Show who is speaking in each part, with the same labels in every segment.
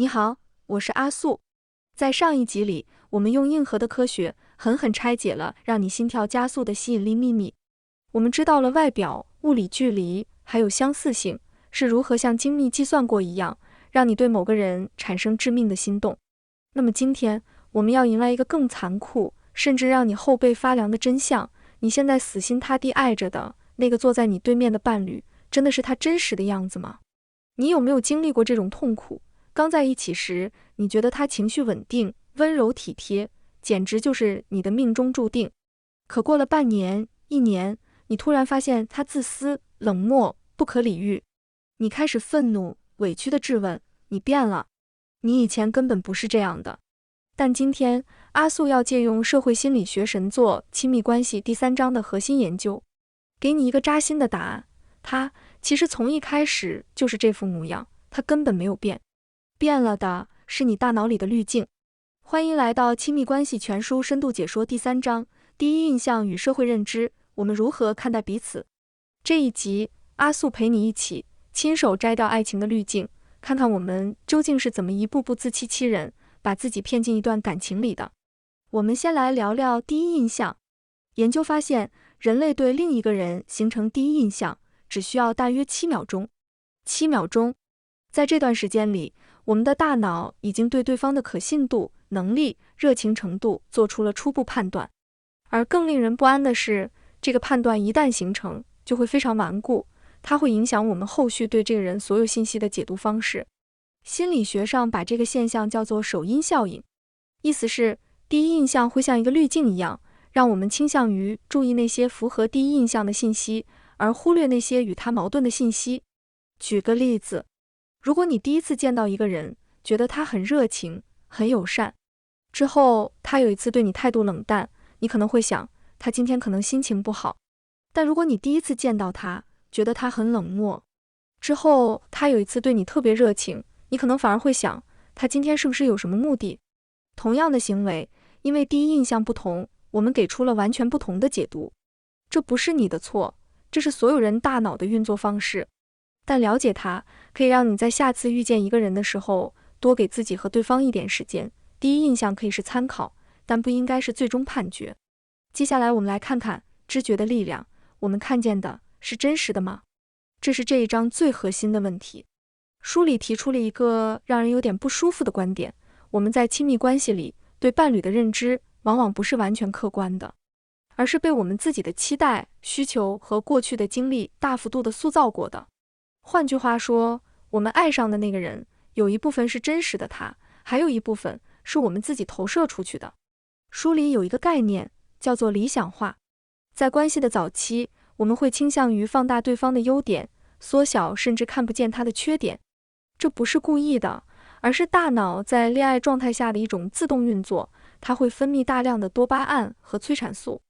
Speaker 1: 你好，我是阿素。在上一集里，我們用硬核的科學狠狠拆解了讓你心跳加速的吸引力秘密。我們知道了外表、物理距離還有相似性是如何像精密計算過一樣，讓你對某個人產生致命的心動。那麼今天，我們要迎來一個更殘酷，甚至讓你後背發涼的真相：你現在死心塌地愛着的那個坐在你對面的伴侶，真的是他真實的樣子嗎？你有沒有經歷過這種痛苦？剛在一起時，你覺得他情緒穩定、溫柔體貼，簡直就是你的命中注定。可過了半年、1年，你突然發現他自私、冷漠、不可理喻。你開始憤怒、委屈地質問：你變了，你以前根本不是這樣的。但今天，阿素要借用社會心理學神作《親密關係》第3章的核心研究，給你一個扎心的答案：他其實從一開始就是這副模樣，他根本沒有變。變了的是你大腦裡的濾鏡。歡迎來到《親密關係全書深度解說》第3章：第一印象與社會認知，我們如何看待彼此。這一集，阿素陪你一起親手摘掉愛情的濾鏡，看看我們究竟是怎麼一步步自欺欺人，把自己騙進一段感情裡的。我們先來聊聊第一印象。研究發現，人類對另一個人形成第一印象只需要大約7秒鐘。7秒鐘，在這段時間裡，我們的大腦已經對對方的可信度、能力、熱情程度做出了初步判斷。而更令人不安的是，這個判斷一旦形成，就會非常頑固，它會影響我們後續對這個人所有信息的解讀方式。心理學上把這個現象叫做首因效應，意思是第一印象會像一個濾鏡一樣，讓我們傾向於注意那些符合第一印象的信息，而忽略那些與它矛盾的信息。舉個例子，如果你第一次見到一個人，覺得他很熱情、很友善，之後他有一次對你態度冷淡，你可能會想，他今天可能心情不好。但如果你第一次見到他，覺得他很冷漠，之後他有一次对你特別熱情，你可能反而會想，他今天是不是有什麼目的？同樣的行為，因為第一印象不同，我們給出了完全不同的解讀。這不是你的錯，這是所有人大腦的運作方式。但了解它，可以讓你在下次遇見一個人的時候，多給自己和對方一點時間。第一印象可以是參考，但不應該是最終判決。接下來我們來看看知覺的力量，我們看見的是真實的嗎？這是這一章最核心的問題。書裡提出了一個讓人有點不舒服的觀點：我們在親密關係裡對伴侶的認知往往不是完全客觀的，而是被我們自己的期待、需求和過去的經歷大幅度地塑造過的。換句話說，我們愛上的那個人，有一部分是真實的他，還有一部分是我們自己投射出去的。書裡有一個概念叫做理想化。在關係的早期，我們會傾向於放大對方的優點，縮小甚至看不見他的缺點。這不是故意的，而是大腦在戀愛狀態下的一種自動運作，它會分泌大量的多巴胺和催產素，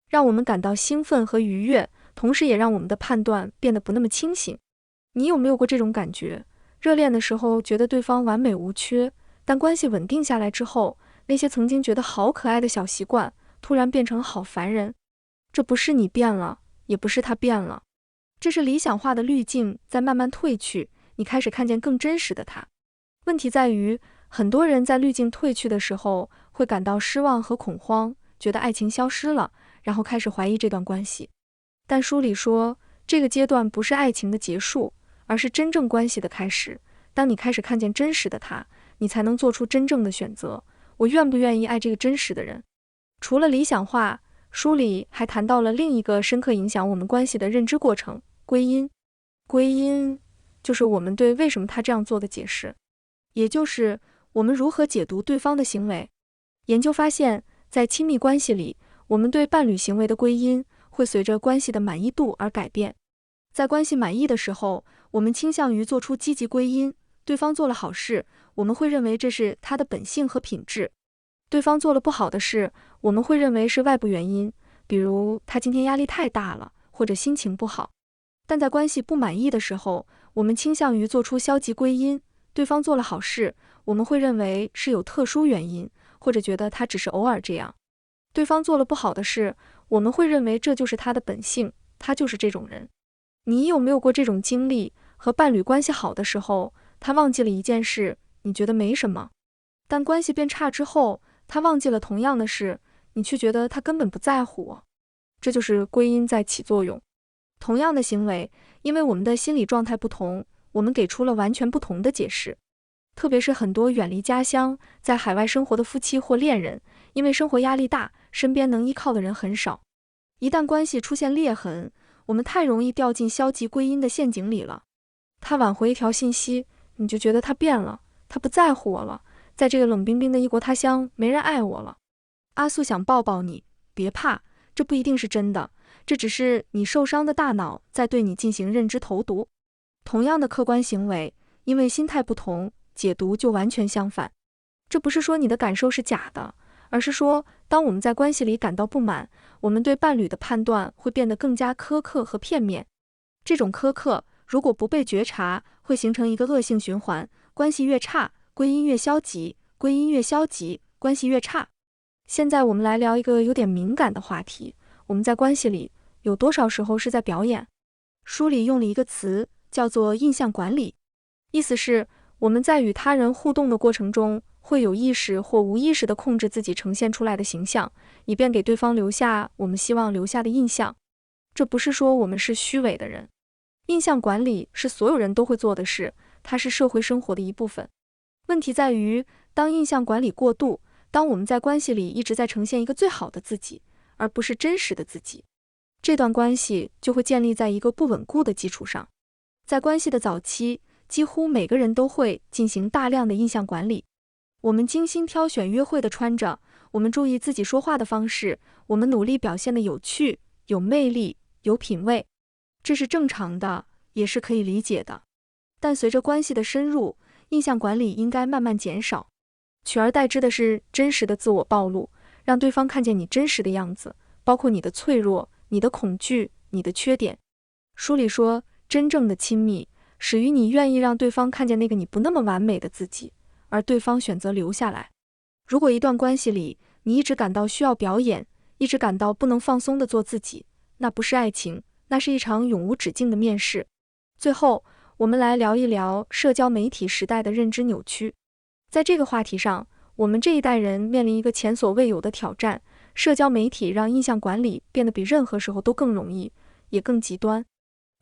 Speaker 1: 讓我們感到興奮和愉悅，同時也讓我們的判斷變得不那麼清醒。你有沒有過這種感覺？熱戀的時候覺得對方完美無缺，但關係穩定下來之後，那些曾經覺得好可愛的小習慣，突然變成好煩人。這不是你變了，也不是他變了，這是理想化的濾鏡在慢慢褪去，你開始看見更真實的他。問題在於，很多人在濾鏡褪去的時候，會感到失望和恐慌，覺得愛情消失了，然後開始懷疑這段關係。但書裡說，這個階段不是愛情的結束，而是真正關係的開始。當你開始看見真實的他，你才能做出真正的選擇。我願不願意愛這個真實的人？除了理想化，書裡還談到了另一個深刻影響我們關係的認知過程——歸因。歸因就是我們對為什麼他這樣做的解釋，也就是我們如何解讀對方的行為。研究發現，在親密關係裡，我們對伴侶行為的歸因會隨着關係的滿意度而改變。在關係滿意的時候，我們傾向於做出積極歸因，對方做了好事，我們會認為這是他的本性和品質；對方做了不好的事，我們會認為是外部原因，比如他今天壓力太大了，或者心情不好。但在關係不滿意的時候，我們傾向於做出消極歸因，對方做了好事，我們會認為是有特殊原因，或者覺得他只是偶爾這樣；對方做了不好的事，我們會認為這就是他的本性，他就是這種人。你有沒有過這種經歷？和伴侶關係好的時候，他忘記了一件事，你覺得沒什麼。但關係變差之後，他忘記了同樣的事，你卻覺得他根本不在乎我。這就是歸因在起作用。同樣的行為，因為我們的心理狀態不同，我們給出了完全不同的解釋。特別是很多遠離家鄉，在海外生活的夫妻或戀人，因為生活壓力大，身邊能依靠的人很少。一旦關係出現裂痕，我們太容易掉進消極歸因的陷阱裡了。他挽回一條信息，你就覺得他變了，他不在乎我了。在這個冷冰冰的異國他鄉，沒人愛我了。阿素想抱抱你，別怕，這不一定是真的，這只是你受傷的大腦在對你進行認知投毒。同樣的客觀行為，因為心態不同，解讀就完全相反。這不是說你的感受是假的，而是說，當我們在關係裡感到不滿，我們對伴侶的判斷會變得更加苛刻和片面。這種苛刻，如果不被覺察，會形成一個惡性循環，關係越差，歸因越消極，歸因越消極，關係越差。現在我們來聊一個有點敏感的話題，我們在關係裡有多少時候是在表演？書裡用了一個詞，叫做印象管理，意思是我們在與他人互動的過程中，會有意識或無意識地控制自己呈現出來的形象，以便給對方留下我們希望留下的印象。這不是說我們是虛偽的人，印象管理是所有人都會做的事，它是社會生活的一部分。問題在於，當印象管理過度，當我們在關係裡一直在呈現一個最好的自己，而不是真實的自己，這段關係就會建立在一個不穩固的基礎上。在關係的早期，幾乎每個人都會進行大量的印象管理。我們精心挑選約會的穿着，我們注意自己說話的方式，我們努力表現得有趣、有魅力、有品味。這是正常的，也是可以理解的。但隨着關係的深入，印象管理應該慢慢減少，取而代之的是真實的自我暴露，讓對方看見你真實的樣子，包括你的脆弱、你的恐懼、你的缺點。書裡說，真正的親密始於你願意讓對方看見那個你不那麼完美的自己，而對方選擇留下來。如果一段關係裡，你一直感到需要表演，一直感到不能放鬆地做自己，那不是愛情，那是一場永無止境的面試。最後，我們來聊一聊社交媒體時代的認知扭曲。在這個話題上，我們這一代人面臨一個前所未有的挑戰，社交媒體讓印象管理變得比任何時候都更容易，也更極端。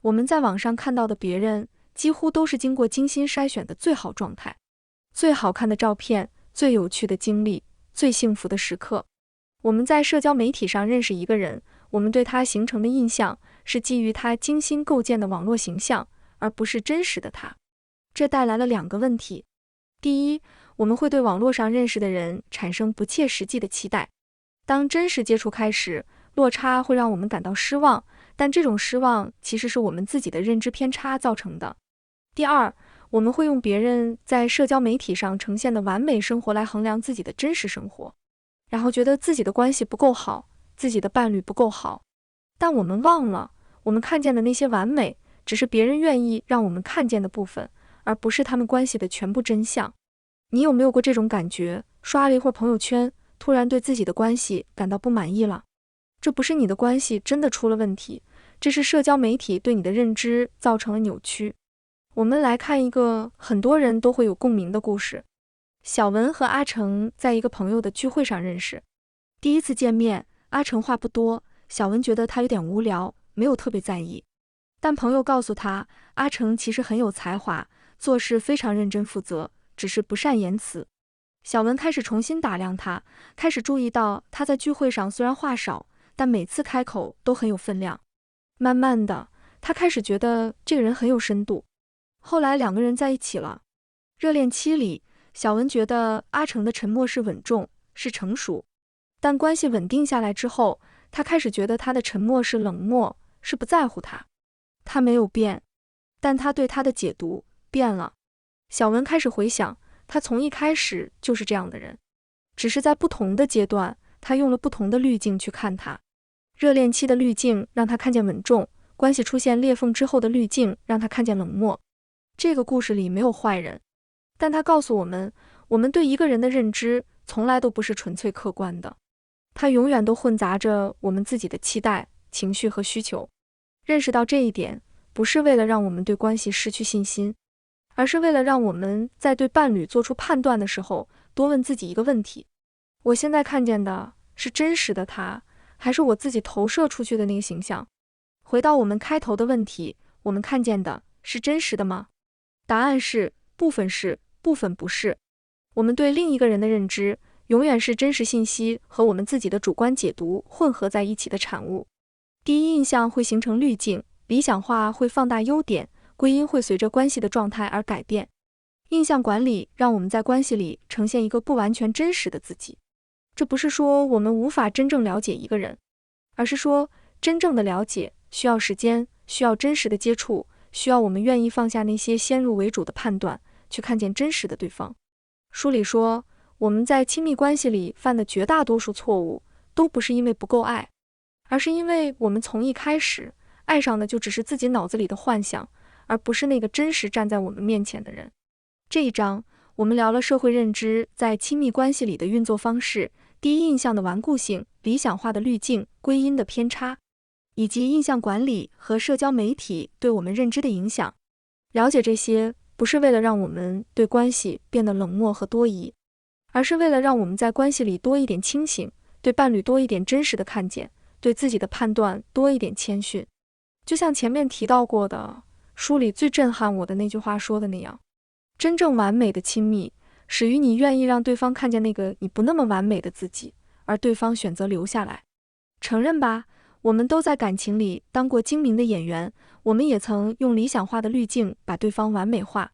Speaker 1: 我們在網上看到的別人，幾乎都是經過精心篩選的最好狀態，最好看的照片，最有趣的經歷，最幸福的時刻。我們在社交媒體上認識一個人，我們對他形成的印象是基於他精心構建的網絡形象，而不是真實的他。這帶來了兩個問題。第一，我們會對網絡上認識的人產生不切實際的期待。當真實接觸開始，落差會讓我們感到失望，但這種失望其實是我們自己的認知偏差造成的。第二，我們會用別人在社交媒體上呈現的完美生活來衡量自己的真實生活，然後覺得自己的關係不夠好，自己的伴侶不夠好。但我們忘了，我們看見的那些完美，只是別人願意讓我們看見的部分，而不是他們關係的全部真相。你有沒有過這種感覺？刷了一會兒朋友圈，突然對自己的關係感到不滿意了。這不是你的關係真的出了問題，這是社交媒體對你的認知造成了扭曲。我們來看一個很多人都會有共鳴的故事。小文和阿成在一個朋友的聚會上認識。第一次見面，阿成話不多，小文覺得他有點無聊，沒有特別在意。但朋友告訴他，阿成其實很有才華，做事非常認真負責，只是不善言辭。小文開始重新打量他，開始注意到他在聚會上雖然話少，但每次開口都很有分量。慢慢的，他開始覺得這個人很有深度。後來兩個人在一起了。熱戀期裡，小文覺得阿成的沉默是穩重，是成熟。但關係穩定下來之後，他開始覺得他的沉默是冷漠，是不在乎他。他沒有變，但他對他的解讀變了。小文開始回想，他從一開始就是這樣的人，只是在不同的階段，他用了不同的濾鏡去看他。熱戀期的濾鏡讓他看見穩重，關係出現裂縫之後的濾鏡讓他看見冷漠。這個故事裡沒有壞人，但他告訴我們，我們對一個人的認知從來都不是純粹客觀的，它永遠都混雜着我們自己的期待、情緒和需求。認識到這一點，不是為了讓我們對關係失去信心，而是為了讓我們在對伴侶做出判斷的時候，多問自己一個問題：我現在看見的是真實的他，還是我自己投射出去的那個形象？回到我們開頭的問題，我們看見的是真實的嗎？答案是部分是，部分不是。我們對另一個人的認知，永遠是真實信息和我們自己的主觀解讀混合在一起的產物。第一印象會形成濾鏡，理想化會放大優點，歸因會隨着關係的狀態而改變。印象管理讓我們在關係裡呈現一個不完全真實的自己。這不是說我們無法真正了解一個人，而是說真正的了解需要時間，需要真實的接觸，需要我們願意放下那些先入為主的判斷，去看見真實的對方。書裡說，我們在親密關係裡犯的絕大多數錯誤，都不是因為不夠愛，而是因為我們從一開始愛上的就只是自己腦子裡的幻想，而不是那個真實站在我們面前的人。這一章我們聊了社會認知在親密關係裡的運作方式，第一印象的頑固性，理想化的濾鏡，歸因的偏差，以及印象管理和社交媒體對我們認知的影響。了解這些，不是為了讓我們對關係變得冷漠和多疑，而是為了讓我們在關係裡多一點清醒，對伴侶多一點真實的看見，對自己的判斷多一點謙遜。就像前面提到過的，書裡最震撼我的那句話說的那樣，真正完美的親密，始於你願意讓對方看見那個你不那麼完美的自己，而對方選擇留下來。承認吧，我們都在感情裡當過精明的演員，我們也曾用理想化的濾鏡把對方完美化。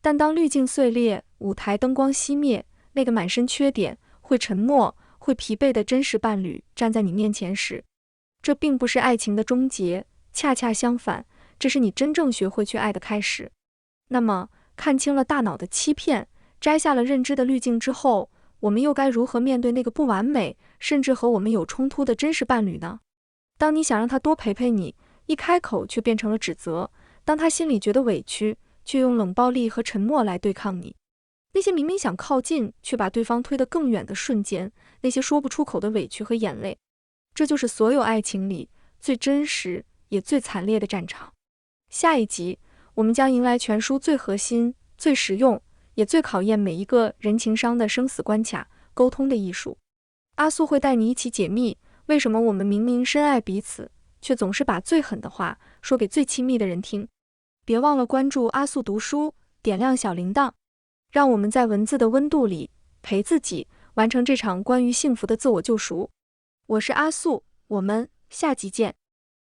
Speaker 1: 但當濾鏡碎裂，舞台燈光熄滅，那個滿身缺點、會沉默、會疲憊的真實伴侶站在你面前時，這並不是愛情的終結，恰恰相反，這是你真正學會去愛的開始。那麼，看清了大腦的欺騙，摘下了認知的濾鏡之後，我們又該如何面對那個不完美，甚至和我們有衝突的真實伴侶呢？當你想讓他多陪陪你，一開口卻變成了指責；當他心裡覺得委屈，卻用冷暴力和沉默來對抗你。那些明明想靠近，卻把對方推得更遠的瞬間，那些說不出口的委屈和眼淚，這就是所有愛情裡最真實也最慘烈的戰場。下一集，我們將迎來全書最核心、最實用，也最考驗每一個人情商的生死關卡——溝通的藝術。阿素會帶你一起解密，為什麼我們明明深愛彼此，卻總是把最狠的話說給最親密的人聽。別忘了關注阿素讀書，點亮小鈴鐺，讓我們在文字的溫度裡陪自己完成這場關於幸福的自我救贖。我是阿素，我們下集見。